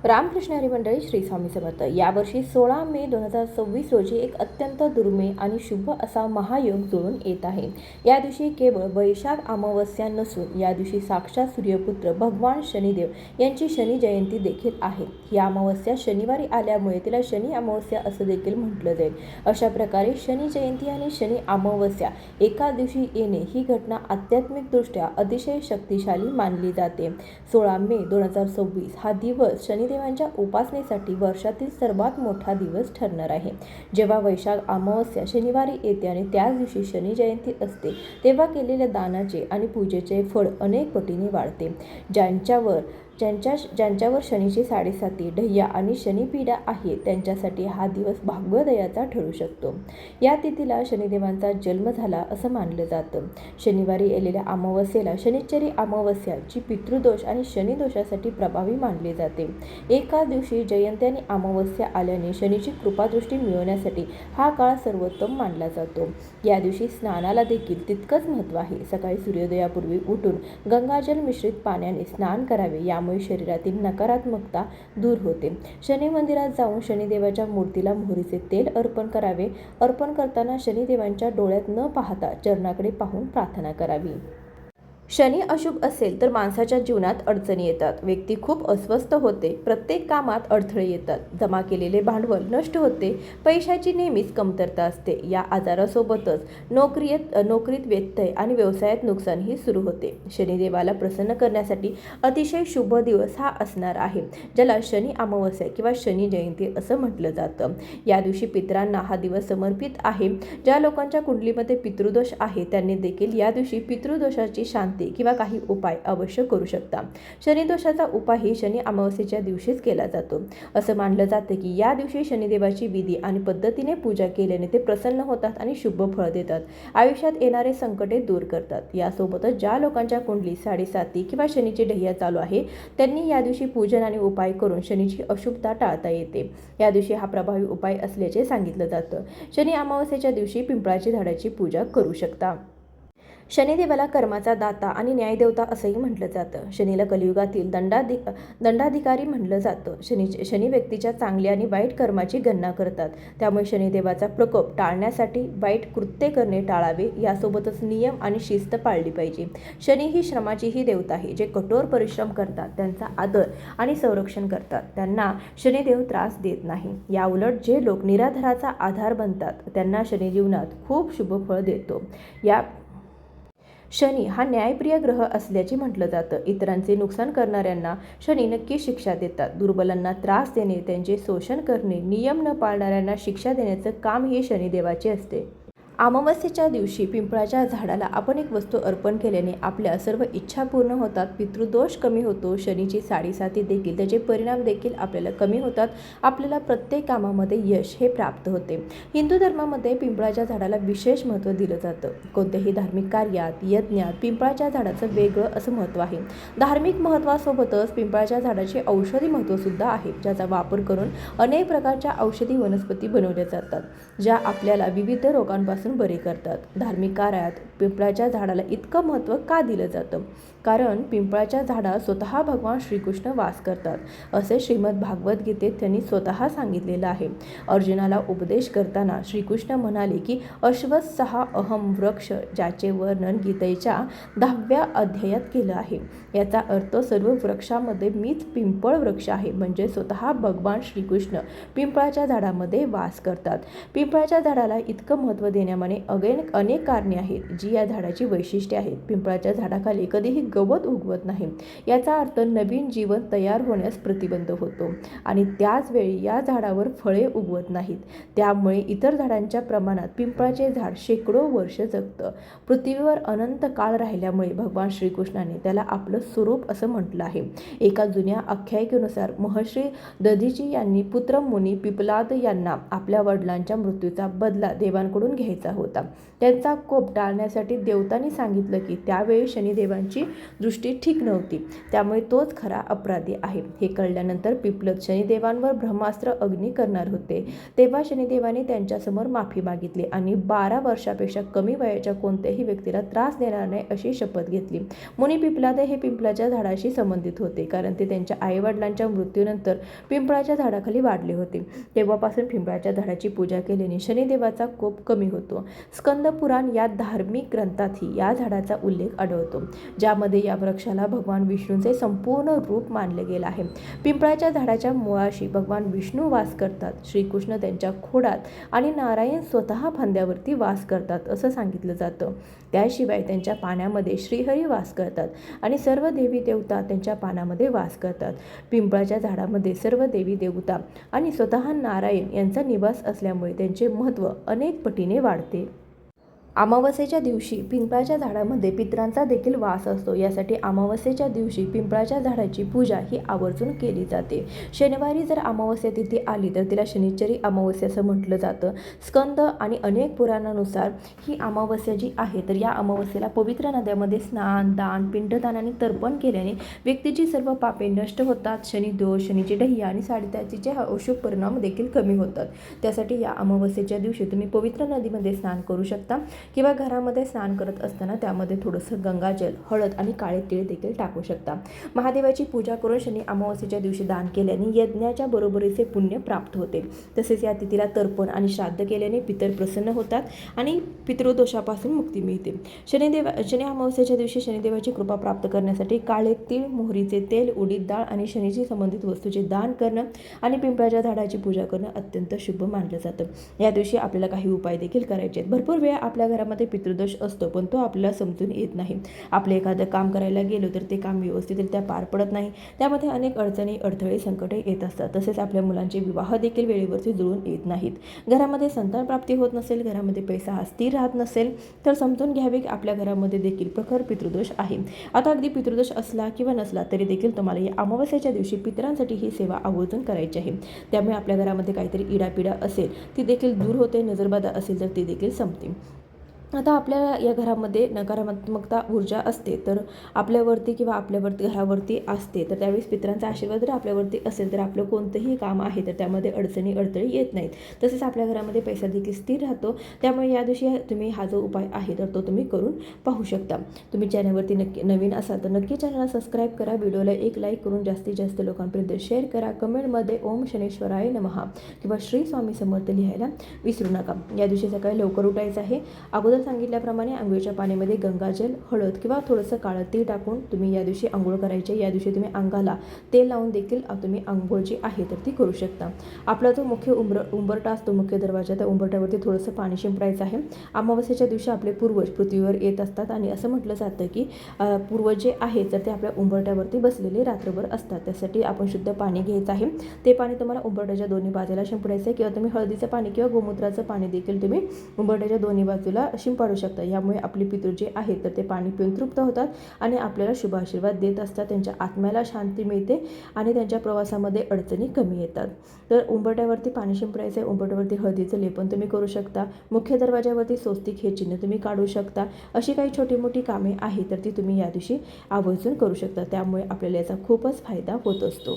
रामकृष्ण हरी मंडळी श्री स्वामी समर्थ. यावर्षी 16 मे 2026 रोजी एक अत्यंत दुर्मिळ आणि शुभ असा महायोग जुळून येत आहे. या दिवशी केवळ वैशाख अमावस्या नसून या दिवशी साक्षात सूर्यपुत्र भगवान शनिदेव यांची शनी जयंती देखील आहे. ही अमावस्या शनिवारी आल्यामुळे तिला शनी अमावस्या असं देखील म्हटलं जाईल. अशा प्रकारे शनी जयंती आणि शनी अमावस्या एका दिवशी येणे ही घटना आध्यात्मिकदृष्ट्या अतिशय शक्तिशाली मानली जाते. 16 मे 2026 हा दिवस शनिदेवांच्या उपासनेसाठी वर्षातील सर्वात मोठा दिवस ठरणार आहे. जेव्हा वैशाख अमावस्या शनिवारी येते आणि त्याच दिवशी शनी जयंती असते, तेव्हा केलेल्या दानाचे आणि पूजेचे फळ अनेक पटीने वाढते. ज्यांच्यावर शनीची साडेसाती, ढय्या आणि शनिपीडा आहे त्यांच्यासाठी हा दिवस भाग्योदयाचा ठरू शकतो. या तिथीला शनिदेवांचा जन्म झाला असं मानलं जातं. शनिवारी येलेल्या अमावस्येला शनिश्चरी अमावस्या, जी पितृदोष आणि शनिदोषासाठी प्रभावी मानली जाते. एका दिवशी जयंती आणि अमावस्या आल्याने शनीची कृपादृष्टी मिळवण्यासाठी हा काळ सर्वोत्तम मानला जातो. या दिवशी स्नानाला देखील तितकंच महत्त्व आहे. सकाळी सूर्योदयापूर्वी उठून गंगाजल मिश्रित पाण्याने स्नान करावे, यामुळे शरीरातील नकारात्मकता दूर होते. शनी मंदिरात जाऊन शनिदेवाच्या मूर्तीला मोहरीचे तेल अर्पण करावे. अर्पण करताना शनिदेवांच्या डोळ्यात न पाहता चरणाकडे पाहून प्रार्थना करावी. शनी अशुभ असेल तर माणसाच्या जीवनात अडचणी येतात. व्यक्ती खूप अस्वस्थ होते. प्रत्येक कामात अडथळे येतात. जमा केलेले भांडवल नष्ट होते. पैशाची नेहमीच कमतरता असते. या आजारासोबतच नोकरीत व्यत्यय आणि व्यवसायात नुकसानही सुरू होते. शनिदेवाला प्रसन्न करण्यासाठी अतिशय शुभ दिवस हा असणार आहे, ज्याला शनी अमावस्या किंवा शनी जयंती असं म्हटलं जातं. या दिवशी पितरांना हा दिवस समर्पित आहे. ज्या लोकांच्या कुंडलीमध्ये पितृदोष आहे त्यांनी देखील या दिवशी पितृदोषाची शांती किंवा काही उपाय अवश्य करू शकता. शनिदोषाचा उपाय ही शनी अमावस्येच्या दिवशीच केला जातो. असं मानलं जातं की या दिवशी शनिदेवाची विधी आणि पद्धतीने पूजा केल्याने ते प्रसन्न होतात आणि शुभ फळ देतात. आयुष्यात येणारे संकटे दूर करतात. यासोबतच ज्या लोकांच्या कुंडलीत साडेसाती किंवा शनीची ढय्या चालू आहे त्यांनी या दिवशी पूजन आणि उपाय करून शनीची अशुभता टाळता येते. या दिवशी हा प्रभावी उपाय असल्याचे सांगितलं जातं. शनी अमावस्येच्या दिवशी पिंपळाच्या झाडाची पूजा करू शकता. शनिदेवाला कर्माचा दाता आणि न्यायदेवता असंही म्हटलं जातं. शनीला कलियुगातील दंडाधिकारी म्हटलं जातं. शनी व्यक्तीच्या चांगल्या आणि वाईट कर्माची गणना करतात. त्यामुळे शनिदेवाचा प्रकोप टाळण्यासाठी वाईट कृत्य करणे टाळावे. यासोबतच नियम आणि शिस्त पाळली पाहिजे. शनी ही श्रमाचीही देवता आहे. जे कठोर परिश्रम करतात त्यांचा आदर आणि संरक्षण करतात. त्यांना शनिदेव त्रास देत नाही. याउलट जे लोक निराधाराचा आधार बनतात त्यांना शनी जीवनात खूप शुभ फळ देतो. शनी हा न्यायप्रिय ग्रह असल्याचे म्हटलं जातं. इतरांचे नुकसान करणाऱ्यांना शनी नक्की शिक्षा देतात. दुर्बलांना त्रास देणे, त्यांचे शोषण करणे, नियम न पाळणाऱ्यांना शिक्षा देण्याचं काम हे शनिदेवाचे असते. अमावस्येच्या दिवशी पिंपळाच्या झाडाला आपण एक वस्तू अर्पण केल्याने आपल्या सर्व इच्छा पूर्ण होतात. पितृदोष कमी होतो. शनीची साडेसाती देखील, त्याचे परिणाम देखील आपल्याला कमी होतात. आपल्याला प्रत्येक कामामध्ये यश हे प्राप्त होते. हिंदू धर्मामध्ये पिंपळाच्या झाडाला विशेष महत्त्व दिलं जातं. कोणत्याही धार्मिक कार्यात, यज्ञात पिंपळाच्या झाडाचं वेगळं असं महत्त्व आहे. धार्मिक महत्त्वासोबतच पिंपळाच्या झाडाचे औषधी महत्त्वसुद्धा आहे, ज्याचा वापर करून अनेक प्रकारच्या औषधी वनस्पती बनवल्या जातात, ज्या आपल्याला विविध रोगांपासून बरे करतात. धार्मिक कार्यात पिंपळाच्या झाडाला इतकं महत्त्व का दिलं जातं? कारण पिंपळाच्या झाडात स्वतः भगवान श्रीकृष्ण वास करतात, असे श्रीमद भागवत गीतेत त्यांनी स्वतः सांगितलेलं आहे. अर्जुनाला उपदेश करताना श्रीकृष्ण म्हणाले की अश्वत्थः अहम वृक्ष, ज्याचे वर्णन गीतेच्या 10व्या अध्यायात केलं आहे. याचा अर्थ सर्व वृक्षामध्ये मीच पिंपळ वृक्ष आहे. म्हणजे स्वतः भगवान श्रीकृष्ण पिंपळाच्या झाडामध्ये वास करतात. पिंपळाच्या झाडाला इतकं महत्त्व देण्यामागे अनेक कारणे आहेत, जी या झाडाची वैशिष्ट्ये आहेत. पिंपळाच्या झाडाखाली कधीही गवत उगवत नाही. याचा अर्थ नवीन जीवन तयार होण्यास प्रतिबंध होतो आणि त्याच वेळी या झाडावर फळे उगवत नाहीत. त्यामुळे इतर झाडांच्या प्रमाणात पिंपळाचे झाड शेकडो वर्ष जगतं. पृथ्वीवर अनंत काळ राहिल्यामुळे भगवान श्रीकृष्णाने त्याला आपलं स्वरूप असं म्हटलं आहे. एका जुन्या आख्यायिकेनुसार महर्षी दधीची यांनी पुत्र मुनी पिपलाद यांना आपल्या वडिलांच्या मृत्यूचा बदला देवांकडून घ्यायचा घ्यायचा होता. त्यांचा कोप टाळण्यासाठी देवतांनी सांगितलं की त्यावेळी शनिदेवांची दृष्टी ठीक नव्हती, त्यामुळे तोच खरा अपराधी आहे. हे कळल्यानंतर पिपलद शनिदेवांवर ब्रह्मास्त्र अग्नी करणार होते. तेव्हा शनिदेवाने त्यांच्यासमोर माफी मागितली आणि 12 वर्षापेक्षा कमी वयाच्या कोणत्याही व्यक्तीला त्रास देणार नाही अशी शपथ घेतली. मुनी पिपलाद हे पिंपळाच्या झाडाशी संबंधित होते, कारण ते त्यांच्या आईवडिलांच्या मृत्यूनंतर पिंपळाच्या झाडाखाली वाढले होते. तेव्हापासून पिंपळाच्या झाडाची पूजा केल्याने शनिदेवाचा कोप कमी होतो. स्कंद पुराण या धार्मिक ग्रंथातही या झाडाचा उल्लेख आढळतो, ज्यामध्ये या वृक्षाला भगवान विष्णूंचे संपूर्ण रूप मानले गेले आहे. पिंपळाच्या झाडाच्या मुळाशी भगवान विष्णू वास करतात, श्रीकृष्ण त्यांच्या खोडात आणि नारायण स्वतः फांद्यावरती वास करतात असं सांगितलं जातं. त्याशिवाय त्यांच्या पाण्यामध्ये श्रीहरी वास करतात आणि सर्व देवी देवता त्यांच्या पानामध्ये वास करतात. पिंपळाच्या झाडामध्ये सर्व देवी देवता आणि स्वतः नारायण यांचा निवास असल्यामुळे त्यांचे महत्त्व अनेक पटीने वाढते. अमावस्येच्या दिवशी पिंपळाच्या झाडामध्ये पितरांचा देखील वास असतो. यासाठी अमावस्येच्या दिवशी पिंपळाच्या झाडाची पूजा ही आवर्जून केली जाते. शनिवारी जर अमावस्या तिथी आली तर तिला शनिश्चरी अमावस्या असं म्हटलं जातं. स्कंद आणि अनेक पुराणानुसार ही अमावस्या जी आहे तर या अमावस्येला पवित्र नद्यामध्ये स्नान, दान, पिंडदान आणि तर्पण केल्याने व्यक्तीची सर्व पापे नष्ट होतात. शनिदोष, शनीची ढैया आणि साडेसातीचे अशुभ परिणाम देखील कमी होतात. त्यासाठी या अमावस्येच्या दिवशी तुम्ही पवित्र नदीमध्ये स्नान करू शकता किंवा घरामध्ये स्नान करत असताना त्यामध्ये थोडंसं गंगाजल, हळद आणि काळे तीळ देखील टाकू शकता. महादेवाची पूजा करून शनी अमावस्येच्या दिवशी दान केल्याने यज्ञाच्या बरोबरीचे पुण्य प्राप्त होते. तसेच या तिथीला तर्पण आणि श्राद्ध केल्याने पितर प्रसन्न होतात आणि पितृदोषापासून मुक्ती मिळते. शनी अमावस्येच्या दिवशी शनिदेवाची कृपा प्राप्त करण्यासाठी काळे तीळ, मोहरीचे तेल, उडीद डाळ आणि शनीशी संबंधित वस्तूचे दान करणं आणि पिंपळाच्या झाडाची पूजा करणं अत्यंत शुभ मानलं जातं. या दिवशी आपल्याला काही उपाय देखील करायचे आहेत. भरपूर वेळा आपल्या घरामध्ये पितृदोष असतो, पण तो आपल्याला समजून येत नाही. आपलं एखादं काम करायला गेलो तर ते काम व्यवस्थितरित्या पार पडत नाही. त्यामध्ये अनेक अडचणी, अडथळे, संकटे येत असतात. तसेच आपल्या मुलांचे विवाह देखील वेळेवरती जुळून येत नाहीत. घरामध्ये संतान प्राप्ती होत नसेल, घरामध्ये पैसा हा स्थिर राहत नसेल तर समजून घ्यावे की आपल्या घरामध्ये देखील प्रखर पितृदोष आहे. आता अगदी पितृदोष असला किंवा नसला तरी देखील तुम्हाला या अमावस्येच्या दिवशी पितरांसाठी ही सेवा आवर्जून करायची आहे. त्यामुळे आपल्या घरामध्ये काहीतरी इडापिडा असेल ती देखील दूर होते, नजरबाधा असेल तर ती देखील संपते. आता आपल्या या घरामध्ये नकारात्मकता ऊर्जा असते तर आपल्यावरती किंवा आपल्यावरती घरावरती असते तर त्यावेळेस पितरांचा आशीर्वाद जर आपल्यावरती असेल तर आपलं कोणतंही काम आहे तर त्यामध्ये अडचणी अडथळे येत नाहीत. तसेच आपल्या घरामध्ये पैसा देखील स्थिर राहतो. त्यामुळे या दिवशी तुम्ही हा जो उपाय आहे तर तो तुम्ही करून पाहू शकता. तुम्ही चॅनलवरती नक्की नवीन असाल तर नक्की चॅनलला सबस्क्राईब करा, व्हिडिओला एक लाईक करून जास्तीत जास्त लोकांपर्यंत शेअर करा. कमेंटमध्ये ओम शनेश्वराय नमः किंवा श्री स्वामी समर्थ लिहायला विसरू नका. या दिवशी सकाळी लवकर उठायचं आहे. अगोदर सांगितल्याप्रमाणे अंघोळीच्या पाण्यामध्ये गंगाजल, हळद किंवा थोडंसं काळं तीळ टाकून तुम्ही या दिवशी अंघोळ करायचे. या दिवशी तुम्ही अंगाला तेल लावून देखील तुम्ही अंघोळ जी आहे तर ती करू शकता. आपला जो मुख्य उंबरटा असतो, मुख्य दरवाजा, त्या उंबरट्यावरती थोडंसं पाणी शिंपडायचं आहे. अमावस्येच्या दिवशी आपले पूर्वज पृथ्वीवर येत असतात आणि असं म्हटलं जातं की पूर्वज जे आहे तर ते आपल्या उंबरट्यावरती बसलेले रात्रभर असतात. त्यासाठी आपण शुद्ध पाणी घ्यायचं आहे. ते पाणी तुम्हाला उंबरट्याच्या दोन्ही बाजूला शिंपडायचं आहे किंवा तुम्ही हळदीचं पाणी किंवा गोमूत्राचं पाणी देखील तुम्ही उंबरट्याच्या दोन्ही बाजूला पाडू शकता. यामुळे आपले पितृ जे आहेत तर ते पाणी पिऊन तृप्त होतात आणि आपल्याला शुभ आशीर्वाद देत असतात. त्यांच्या आत्म्याला शांती मिळते आणि त्यांच्या प्रवासामध्ये अडचणी कमी येतात. तर उंबरट्यावरती पाणी शिंपडायचं आहे. उंबरट्यावरती हळदीचं लेपन तुम्ही करू शकता. मुख्य दरवाजावरती स्वस्तिक हे चिन्ह तुम्ही काढू शकता. अशी काही छोटी मोठी कामे आहेत तर ती तुम्ही या दिवशी आवर्जून करू शकता. त्यामुळे आपल्याला याचा खूपच फायदा होत असतो.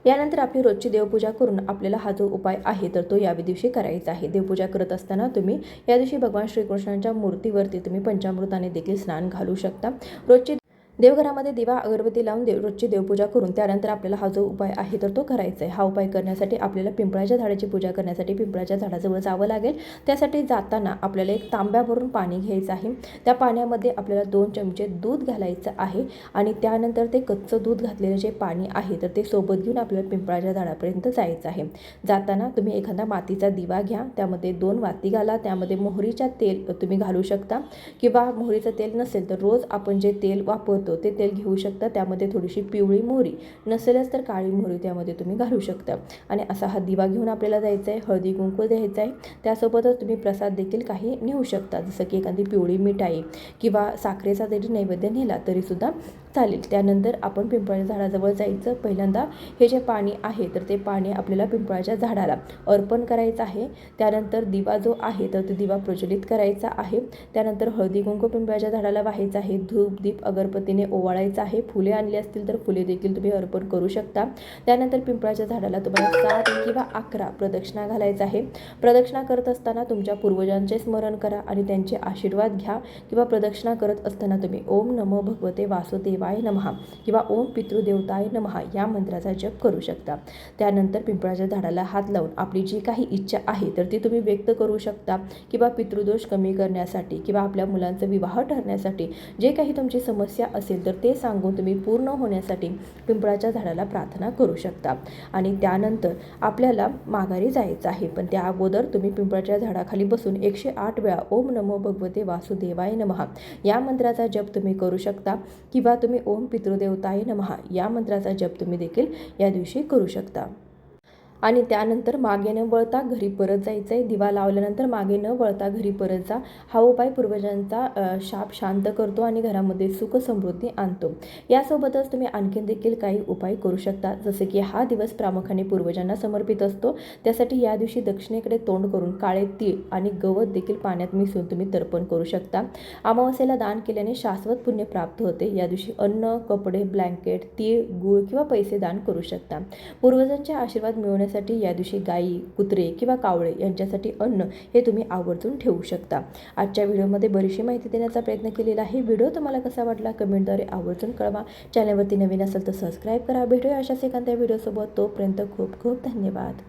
यानंतर आपली रोजची देवपूजा करून आपल्याला हा जो उपाय आहे तर तो या दिवशी करायचा आहे. देवपूजा करत असताना तुम्ही या दिवशी भगवान श्रीकृष्णांच्या मूर्तीवरती तुम्ही पंचामृताने देखील स्नान घालू शकता. रोजची देवघरामध्ये दिवा अगरबत्ती लावून रोजची देवपूजा करून त्यानंतर आपल्याला हा जो उपाय आहे तर तो करायचा आहे. हा उपाय करण्यासाठी आपल्याला पिंपळाच्या झाडाची पूजा करण्यासाठी पिंपळाच्या झाडाजवळ जावं लागेल. त्यासाठी जाताना आपल्याला एक तांब्या भरून पाणी घ्यायचं आहे. त्या पाण्यामध्ये आपल्याला 2 चमचे दूध घालायचं आहे आणि त्यानंतर ते कच्चं दूध घातलेलं जे पाणी आहे तर ते सोबत घेऊन आपल्याला पिंपळाच्या झाडापर्यंत जायचं आहे. जाताना तुम्ही एखादा मातीचा दिवा घ्या, त्यामध्ये 2 वाती घाला, त्यामध्ये मोहरीच्या तेल तुम्ही घालू शकता किंवा मोहरीचं तेल नसेल तर रोज आपण जे तेल वापरतो ते तेल घेऊ शकता. त्यामध्ये थोडीशी पिवळी मोहरी नसेलच तर काळी मोहरी त्यामध्ये तुम्ही घालू शकता आणि असा हा दिवा घेऊन आपल्याला जायचं आहे. हळदी कुंकू द्यायचं आहे. त्यासोबतच तुम्ही प्रसाद देखील काही नेऊ शकता, जसं की एखादी पिवळी मिठाई किंवा साखरेचा जरी नैवेद्य नेला तरीसुद्धा चालेल. त्यानंतर आपण पिंपळाच्या झाडाजवळ जायचं. पहिल्यांदा हे जे पाणी आहे तर ते पाणी आपल्याला पिंपळाच्या झाडाला अर्पण करायचं आहे. त्यानंतर दिवा जो आहे तर तो दिवा प्रज्वलित करायचा आहे. त्यानंतर हळदी कुंकू पिंपळाच्या झाडाला वाहायचं आहे. धूप दीप अगरबत्तीने ओवाळायचं आहे. फुले आणली असतील तर फुले देखील तुम्ही अर्पण करू शकता. त्यानंतर पिंपळाच्या झाडाला तुम्हाला 7 किंवा 11 प्रदक्षिणा घालायचं आहे. प्रदक्षिणा करत असताना तुमच्या पूर्वजांचे स्मरण करा आणि त्यांचे आशीर्वाद घ्या. किंवा प्रदक्षिणा करत असताना तुम्ही ओम नमो भगवते वासुदेवाय नमः किंवा ओम पितृदेवताय नमः या मंत्राचा जप करू शकता. त्यानंतर पिंपळाच्या झाडाला हात लावून आपली जी काही इच्छा आहे तर ती तुम्ही व्यक्त करू शकता. किंवा पितृदोष कमी करण्यासाठी किंवा आपल्या मुलांचा विवाह ठरण्यासाठी जे काही तुमची समस्या असेल तर ते सांगून तुम्ही पूर्ण होण्यासाठी पिंपळाच्या झाडाला प्रार्थना करू शकता. आणि त्यानंतर आपल्याला माघारी जायचं आहे. पण त्या अगोदर तुम्ही पिंपळाच्या झाडाखाली बसून 108 वेळा ओम नमो भगवते वासुदेवाय नमः या मंत्राचा जप तुम्ही करू शकता. किंवा तुम्ही ओम पितृदेवताय नमः या मंत्राचा जप तुम्ही देखील या दिवशी करू शकता. आणि त्यानंतर मागे न वळता घरी परत जायचं आहे. दिवा लावल्यानंतर मागे न वळता घरी परत जा. हा उपाय पूर्वजांचा शाप शांत करतो आणि घरामध्ये सुख समृद्धी आणतो. यासोबतच तुम्ही आणखीन देखील काही उपाय करू शकता. जसे की हा दिवस प्रामुख्याने पूर्वजांना समर्पित असतो. त्यासाठी या दिवशी दक्षिणेकडे तोंड करून काळे तीळ आणि गवत देखील पाण्यात मिसळून तुम्ही तर्पण करू शकता. अमावस्येला दान केल्याने शाश्वत पुण्य प्राप्त होते. या दिवशी अन्न, कपडे, ब्लँकेट, तीळ, गूळ किंवा पैसे दान करू शकता. पूर्वजांचे आशीर्वाद मिळवण्यासाठी या दिवशी गायी, कुत्रे किंवा कावळे यांच्यासाठी अन्न हे तुम्ही आवर्जून ठेवू शकता. आजच्या व्हिडिओमध्ये बरीचशी माहिती देण्याचा प्रयत्न केलेला आहे. व्हिडिओ तुम्हाला कसा वाटला कमेंटद्वारे आवर्जून कळवा. चॅनलवरती नवीन असेल तर सबस्क्राईब करा. भेटूया अशाच एखाद्या व्हिडिओसोबत. तोपर्यंत खूप खूप धन्यवाद.